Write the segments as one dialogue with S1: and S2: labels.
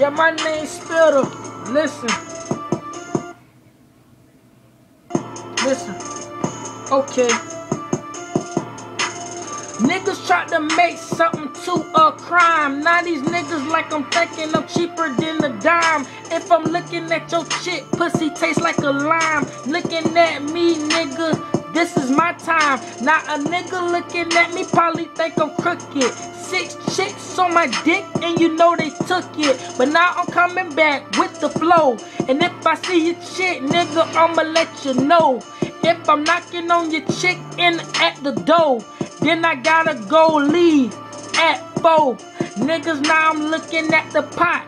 S1: Yeah, my name's Spitter. Listen. Okay. Niggas try to make something to a crime. Now these niggas like I'm thinking I'm cheaper than a dime. If I'm looking at your chick, pussy tastes like a lime. Looking at me, nigga, this is my time. Now a nigga looking at me probably think I'm crooked. 6 chicks on my dick and you know they took it. But now I'm coming back with the flow. And if I see your chick, nigga, I'ma let you know. If I'm knocking on your chick in at the door, then I gotta go leave at 4. Niggas, now I'm looking at the pot.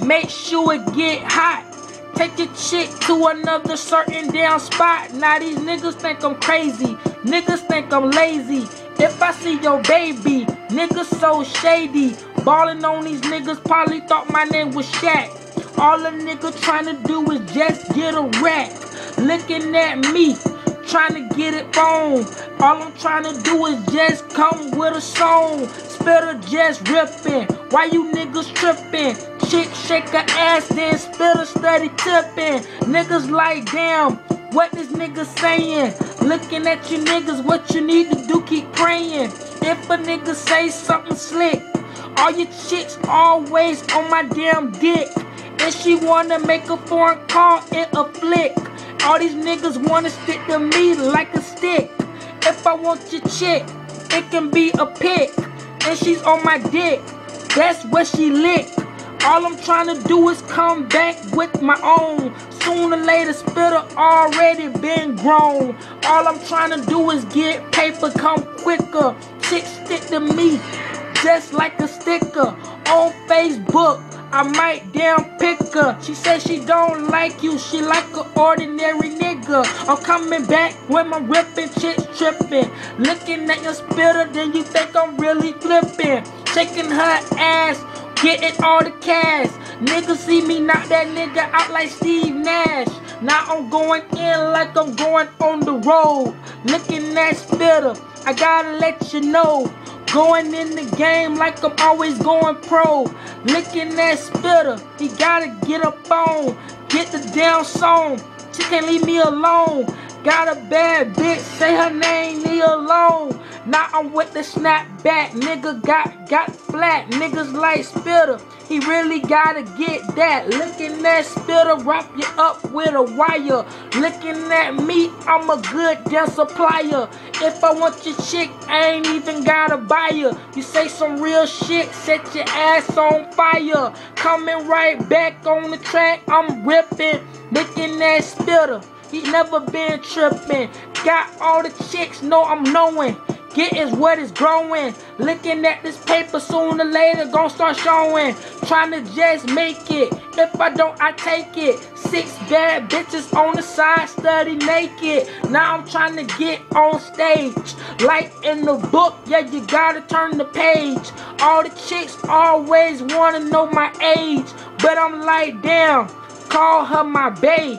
S1: Make sure it get hot. Take your chick to another certain damn spot. Now these niggas think I'm crazy. Niggas think I'm lazy. If I see your baby, niggas so shady. Ballin' on these niggas, probably thought my name was Shaq. All a nigga trying to do is just get a rack. Looking at me, trying to get it on. All I'm trying to do is just come with a song. Spitter just ripping. Why you niggas tripping? Chick shake her ass, then Spitter steady tipping. Niggas like, damn, what this nigga saying? Looking at you niggas, what you need to do, keep praying. If a nigga say something slick, all your chicks always on my damn dick. And she wanna make a foreign call in a flick. All these niggas wanna stick to me like a stick. If I want your chick, it can be a pic. And she's on my dick, that's where she lick. All I'm trying to do is come back with my own. Sooner or later, Spitter already been grown. All I'm trying to do is get paper, come quicker. Chicks stick to me just like a sticker. On Facebook, I might damn pick her. She said she don't like you, she like an ordinary nigga. I'm coming back when my ripping chicks tripping. Looking at your Spitter, then you think I'm really flipping. Shaking her ass, getting all the cash. Niggas see me knock that nigga out like Steve Nash. Now I'm going in like I'm going on the road. Looking at Spitter, I gotta let you know. Going in the game like I'm always going pro. Looking at Spitter, he gotta get up on. Get the damn song, she can't leave me alone. Got a bad bitch, say her name, leave alone. Now I'm with the snapback, nigga got flat. Niggas like Spitter, he really gotta get that. Looking at Spitter, wrap you up with a wire. Looking at me, I'm a good damn supplier. If I want your chick, I ain't even gotta buy her. You say some real shit, set your ass on fire. Coming right back on the track, I'm ripping. Looking at Spitter, he never been tripping. Got all the chicks, know I'm knowing. Get is what is growing. Looking at this paper, sooner or later gon' start showing. Trying to just make it. If I don't, I take it. 6 bad bitches on the side, study naked. Now I'm trying to get on stage. Like in the book, yeah, you gotta turn the page. All the chicks always wanna know my age. But I'm like, damn, call her my bae.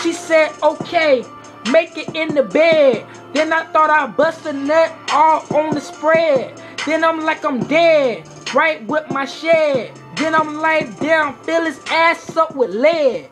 S1: She said, okay, make it in the bed. Then I thought I bust a nut all on the spread. Then I'm like I'm dead, right with my shed. Then I'm like, damn, fill his ass up with lead.